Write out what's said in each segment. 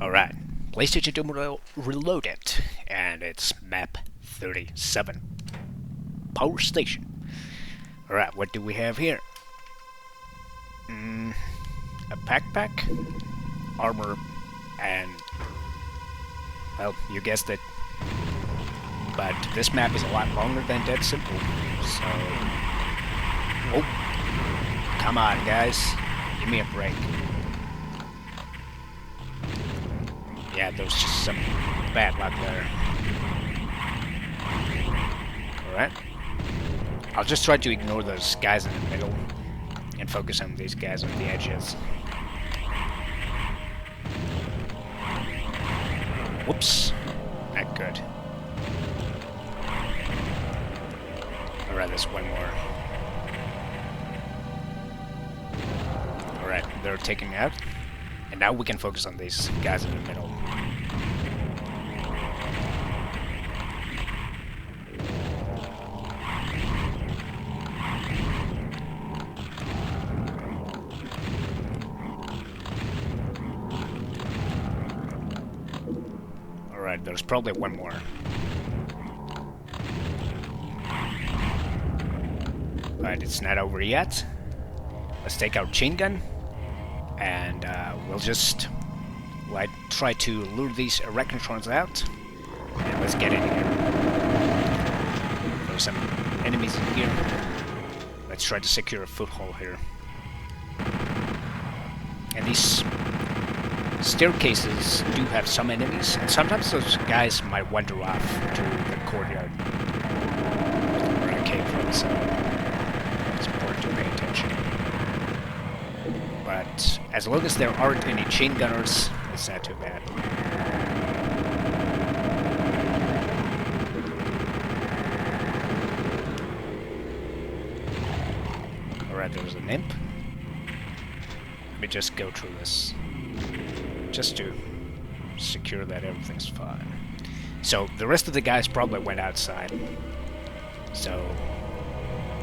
Alright, PlayStation Doom Reloaded, and it's map 37. Power Station. Alright, what do we have here? A backpack, armor, and... well, you guessed it. But this map is a lot longer than Dead Simple, so... oh, come on guys, give me a break. Yeah, there's just some bad luck there. Alright. I'll just try to ignore those guys in the middle and focus on these guys on the edges. Whoops. Not good. Alright, there's one more. Alright, they're taking me out. And now we can focus on these guys in the middle. Alright, there's probably one more. But it's not over yet. Let's take our chain gun. And we'll just try to lure these arachnotrons out. And let's get in here. There's some enemies in here. Let's try to secure a foothold here. And these staircases do have some enemies, and sometimes those guys might wander off to the courtyard where I came from, so it's important to pay attention. But as long as there aren't any chain gunners, it's not too bad. Alright, there's an imp. Let me just go through this. Just to secure that everything's fine. So, the rest of the guys probably went outside. So,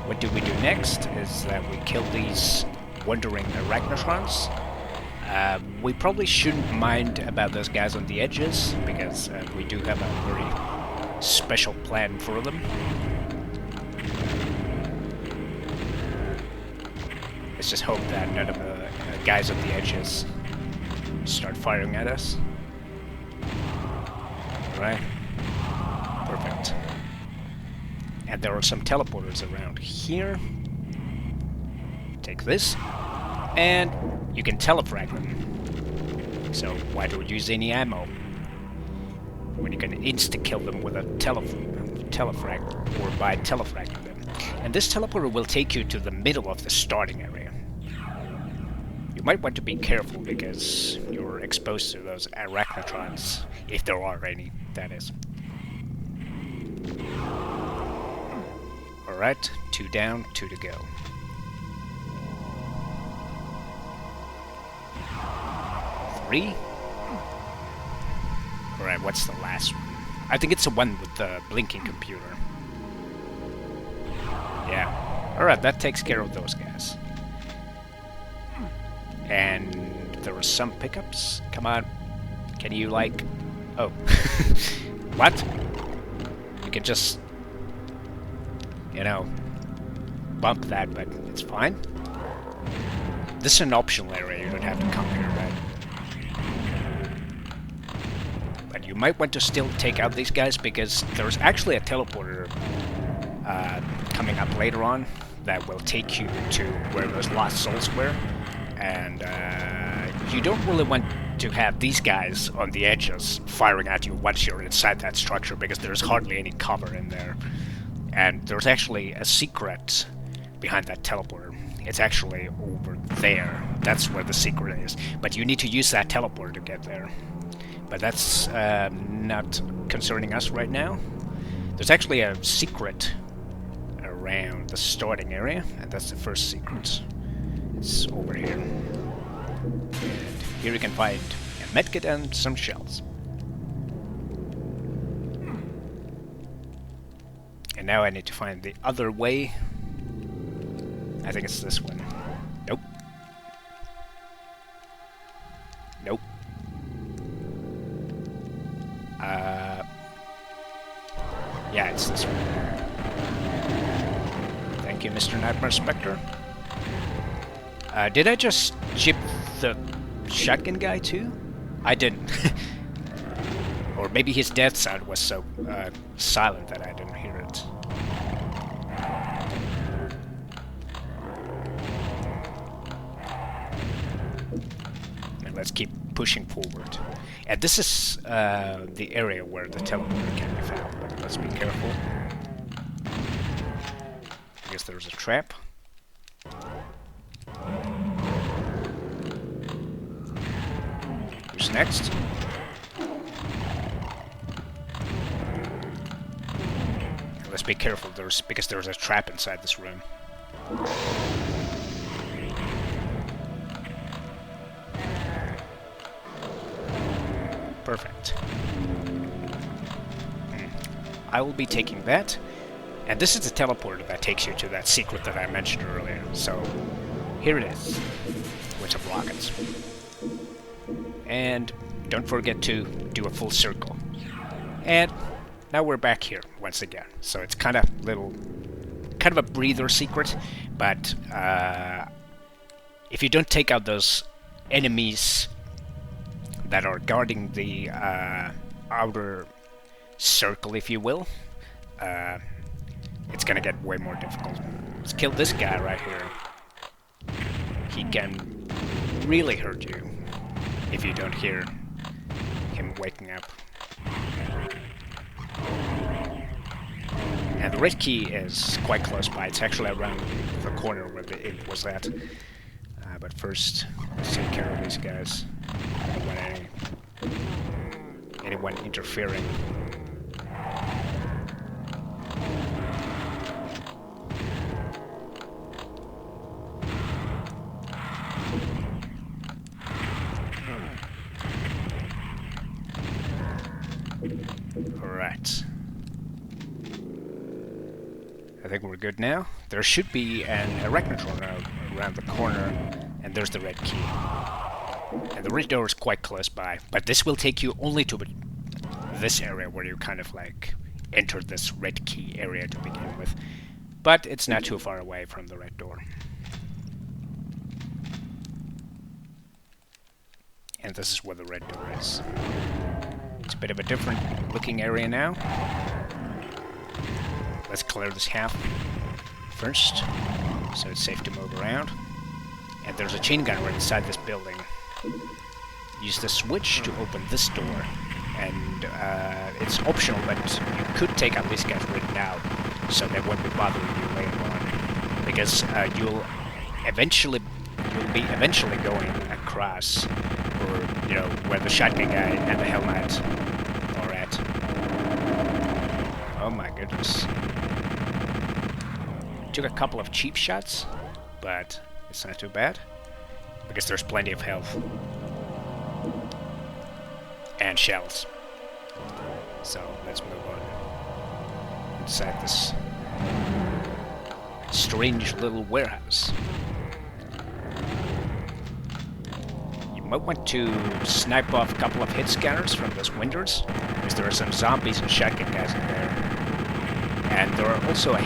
what do we do next is that we kill these wandering arachnotrons. We probably shouldn't mind about those guys on the edges, because we do have a very special plan for them. Let's just hope that none of the guys on the edges start firing at us. Right? Perfect. And there are some teleporters around here. Take this, and you can telefrag them. So why do we use any ammo when you can insta-kill them with a telefrag, or by telefragging them? And this teleporter will take you to the middle of the starting area. You might want to be careful because you're exposed to those arachnotrons, if there are any, that is. Alright, 2 down, 2 to go. Three? Alright, what's the last one? I think it's the one with the blinking computer. Yeah. Alright, that takes care of those guys. And there are some pickups. Come on. Can you, like... oh. What? You can just... you know... bump that, but it's fine. This is an optional area. You don't have to come here, right? But you might want to still take out these guys, because there's actually a teleporter coming up later on that will take you to where those lost souls were. And you don't really want to have these guys on the edges firing at you once you're inside that structure, because there's hardly any cover in there. And there's actually a secret behind that teleporter. It's actually over there. That's where the secret is. But you need to use that teleporter to get there. But that's not concerning us right now. There's actually a secret around the starting area, and that's the first secret. It's over here. And here you can find a medkit and some shells. And now I need to find the other way. I think it's this one. Nope. Nope. Yeah, it's this one. Thank you, Mr. Nightmare Spectre. Did I just chip the shotgun guy too? I didn't. Or maybe his death sound was so silent that I didn't hear it. And let's keep pushing forward. And this is the area where the teleporter can be found, but let's be careful. I guess there's a trap. Who's next? Let's be careful, because there's a trap inside this room. Perfect. I will be taking that. And this is the teleporter that takes you to that secret that I mentioned earlier. So, here it is. With some rockets. And don't forget to do a full circle. And now we're back here once again. So it's kind of a breather secret. But if you don't take out those enemies that are guarding the outer circle, if you will, it's gonna get way more difficult. Let's kill this guy right here. He can really hurt you if you don't hear him waking up. And the red key is quite close by. It's actually around the corner where it was at. But first, let's take care of these guys. I don't want anyone interfering. Alright. I think we're good now. There should be an arachnotron around the corner, and there's the red key. And the red door is quite close by, but this will take you only to this area where you kind of like entered this red key area to begin with. But it's not too far away from the red door. And this is where the red door is. It's a bit of a different looking area now. Let's clear this half first, so it's safe to move around. And there's a chain gun right inside this building. Use the switch to open this door, and it's optional, but you could take out these guys right now, so they won't be bothering you later on, because you'll be eventually going across, or where the shotgun guy and the helmet are at. Oh my goodness. Took a couple of cheap shots, but it's not too bad, because there's plenty of health. And shells. So, let's move on. Inside this strange little warehouse. You might want to snipe off a couple of hit scanners from those windows, because there are some zombies and shotgun guys in there. And there are also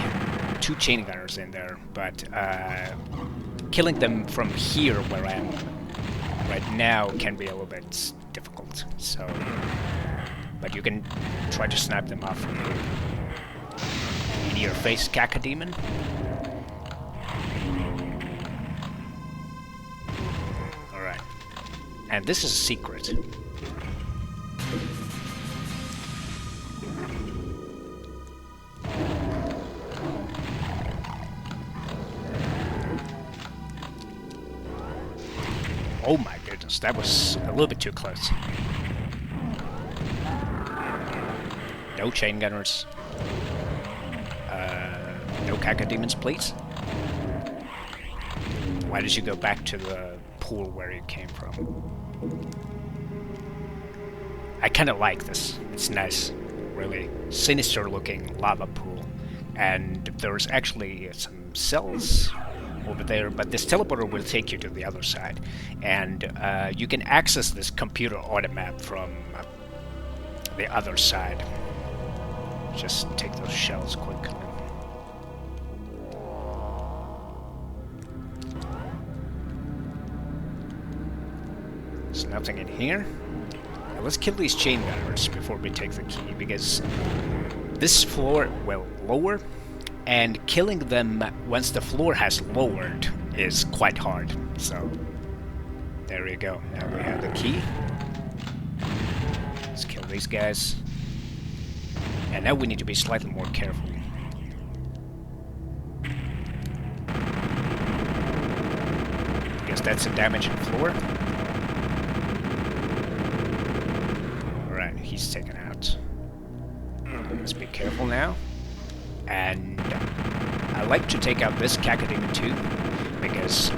2 chain gunners in there, but killing them from here, where I am right now, can be a little bit difficult. So, but you can try to snipe them off from here. In your face, Cacodemon. Alright. And this is a secret. Oh my goodness, that was a little bit too close. No chain gunners. No Cacodemons, please. Why did you go back to the pool where you came from? I kind of like this. It's nice. Really sinister looking lava pool. And there's actually some cells over there, but this teleporter will take you to the other side. And you can access this computer automap from the other side. Just take those shells quickly. There's nothing in here. Now let's kill these chain gunners before we take the key, because this floor will lower, and killing them once the floor has lowered is quite hard. So there you go. Now we have the key. Let's kill these guys. And now we need to be slightly more careful. Because that's a damaged floor. Alright, he's taken out. Let's be careful now. And I like to take out this Cacodemon too, because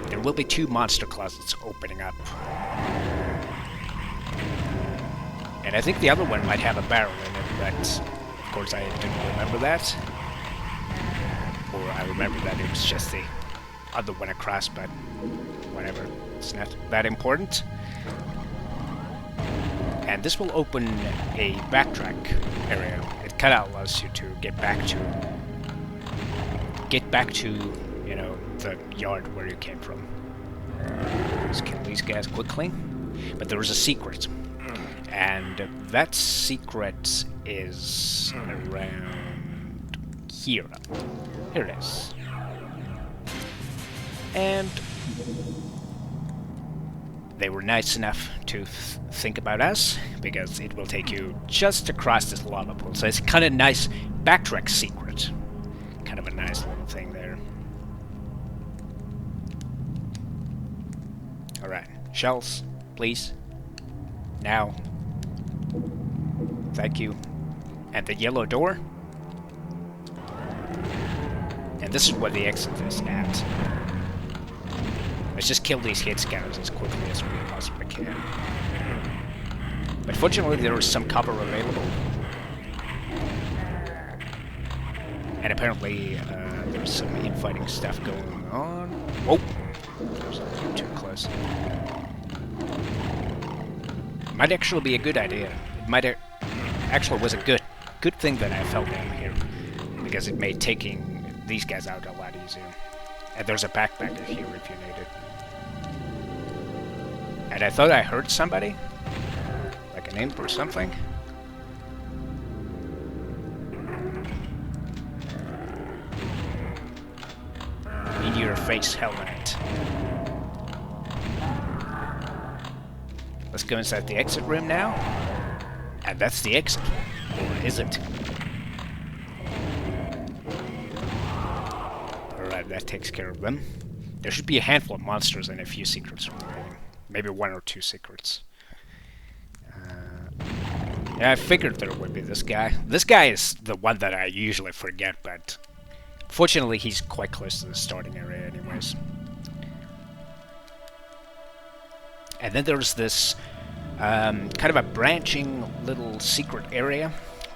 there will be 2 monster closets opening up. And I think the other one might have a barrel in it, but of course I didn't remember that. Or I remember that it was just the other one across, but whatever. It's not that important. And this will open a backtrack area. It kind of allows you to get back to, you know, the yard where you came from. Let's kill these guys quickly. But there is a secret. And that secret is around here. Here it is. And they were nice enough to think about us, because it will take you just across this lava pool. So it's kind of nice backtrack secret. Kind of a nice little thing there. Alright, shells, please. Now. Thank you. And the yellow door. And this is where the exit is at. Let's just kill these hit scanners as quickly as we possibly can. But fortunately there is some cover available. And apparently there's some infighting stuff going on. Oh! That was a little too close. Might actually be a good idea. It might actually was a good thing that I fell down here, because it made taking these guys out a lot easier. And there's a backpacker here if you need it. And I thought I heard somebody, like an imp or something. In your face, helmet. Let's go inside the exit room now. And that's the exit. Or is it? Alright, that takes care of them. There should be a handful of monsters and a few secrets remaining. Maybe 1 or 2 secrets. Yeah, I figured there would be this guy. This guy is the one that I usually forget, but fortunately he's quite close to the starting area anyways. And then there's this kind of a branching little secret area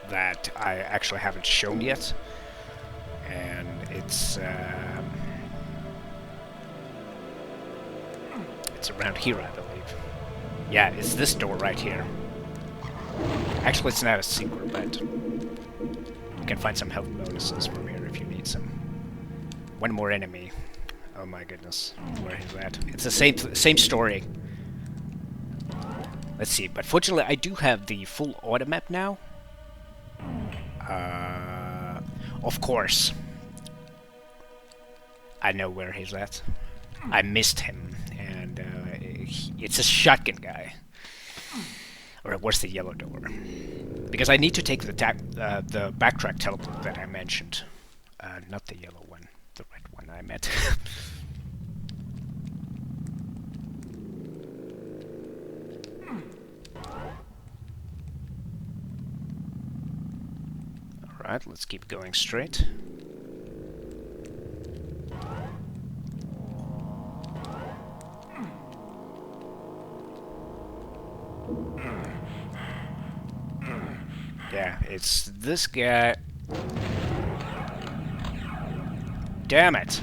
that I actually haven't shown yet. And it's around here, I believe. Yeah, it's this door right here. Actually, it's not a secret, but you can find some health bonuses from here if you need some. One more enemy. Oh my goodness, where is that? It's the same story. Let's see, but fortunately I do have the full auto map now. Of course. I know where he's at. I missed him, and it's a shotgun guy. Or where's the yellow door? Because I need to take the backtrack teleport that I mentioned. Not the yellow one, the red one I meant. Alright, let's keep going straight. Yeah, it's this guy. Damn it.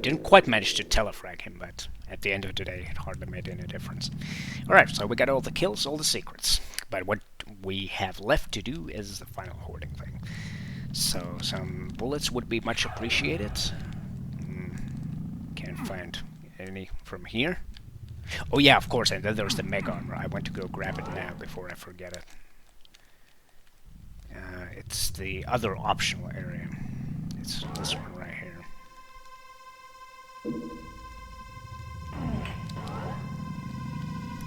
Didn't quite manage to telefrag him, but at the end of the day, it hardly made any difference. Alright, so we got all the kills, all the secrets. But what we have left to do is the final hoarding thing. So, some bullets would be much appreciated. Can't find any from here. Oh yeah, of course, and then there's the mega armor. I want to go grab it now before I forget it. It's the other optional area. It's this one right here.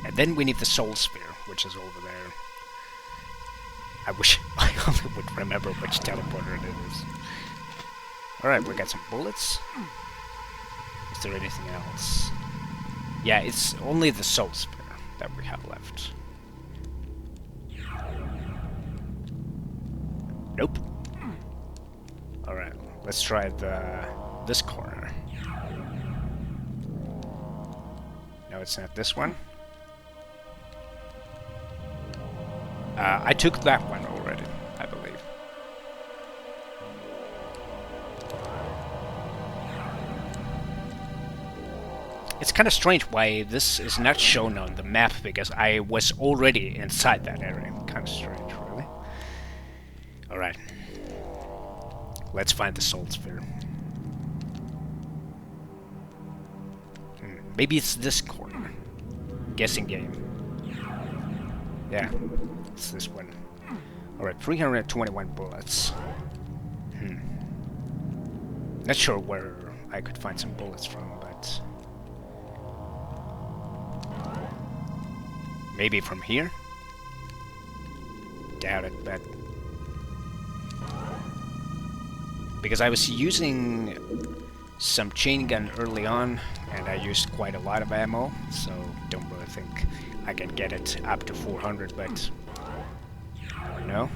And then we need the soul sphere, which is over there. I wish I only would remember which teleporter it is. Alright, we got some bullets. Is there anything else? Yeah, it's only the soul sphere that we have left. Nope. Alright, let's try this corner. No, it's not this one. I took that one already, I believe. It's kind of strange why this is not shown on the map, because I was already inside that area. Kind of strange, really. Alright. Let's find the soul sphere. Maybe it's this corner. Guessing game. Yeah, it's this one. Alright, 321 bullets. Not sure where I could find some bullets from, but... maybe from here? Doubt it, but... because I was using some chain gun early on, and I used quite a lot of ammo, so don't really think I can get it up to 400, but I don't know.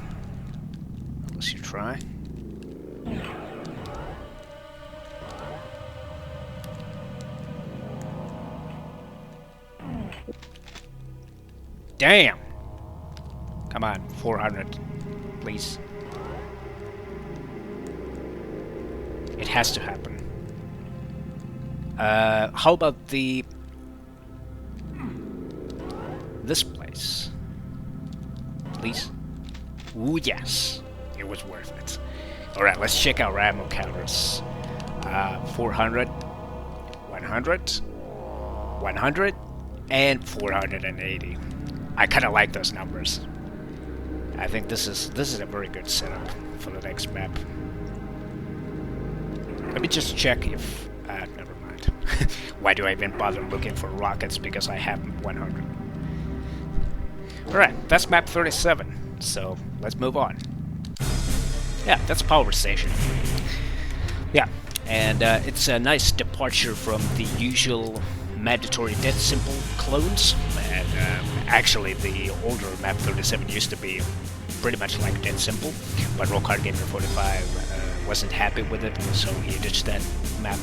Unless you try. Damn! Come on, 400, please. It has to happen. How about this place? Please? Ooh, yes. It was worth it. Alright, let's check our ammo counters. 400, 100, 100, and 480. I kind of like those numbers. I think this is a very good setup for the next map. Let me just check if... never mind. Why do I even bother looking for rockets? Because I have 100. Alright, that's map 37. So, let's move on. Yeah, that's power station. Yeah, and it's a nice departure from the usual mandatory death symbol clones. And actually, the older map 37 used to be pretty much like death symbol, but Rockhard Gamer 45 wasn't happy with it, so he ditched that map.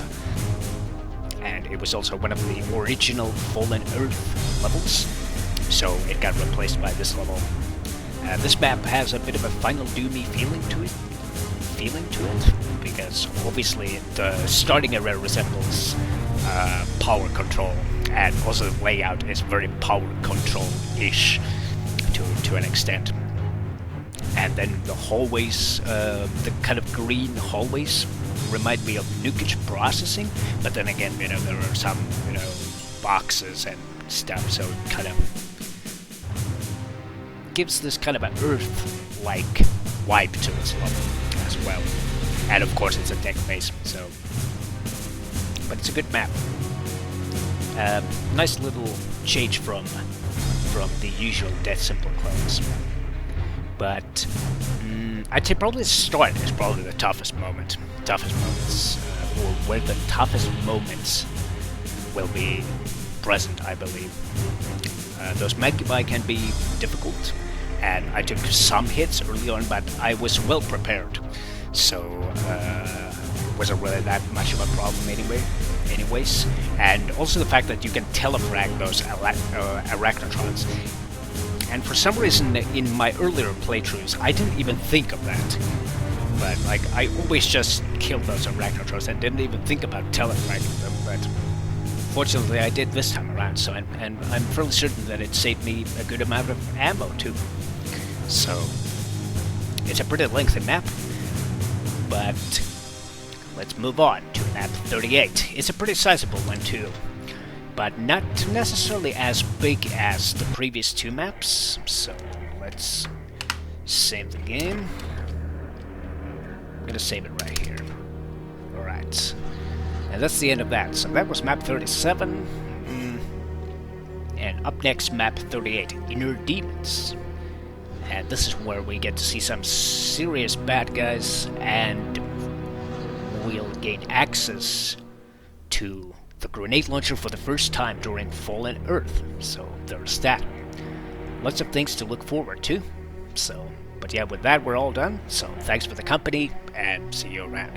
And it was also one of the original Fallen Earth levels, so it got replaced by this level. This map has a bit of a Final Doomy feeling to it, because obviously the starting area resembles power control, and also the layout is very power control-ish to an extent. And then the hallways, the kind of green hallways, remind me of nukage processing, but then again, there are some, boxes and stuff, so it kind of gives this kind of an Earth-like vibe to this level as well. And of course, it's a deck base, so... but it's a good map. Nice little change from the usual death symbol clones. But I'd say probably the start is probably the toughest moment. Or where the toughest moments will be present, I believe. Those Magpie can be difficult, and I took some hits early on, but I was well prepared, so it wasn't really that much of a problem anyways. And also the fact that you can telefrag those arachnotrons. And for some reason, in my earlier playthroughs, I didn't even think of that. But like, I always just killed those arachnotrophs and didn't even think about telewriting them. But fortunately, I did this time around. So, and I'm fairly certain that it saved me a good amount of ammo too. So it's a pretty lengthy map. But let's move on to map 38. It's a pretty sizable one too, but not necessarily as big as the previous two maps. So let's save the game. I'm gonna save it right here. Alright. And that's the end of that. So that was map 37. And up next, map 38, Inner Demons. And this is where we get to see some serious bad guys, and we'll gain access to the grenade launcher for the first time during Fallen Earth. So there's that. Lots of things to look forward to. So, but yeah, with that, we're all done. So thanks for the company, and see you around.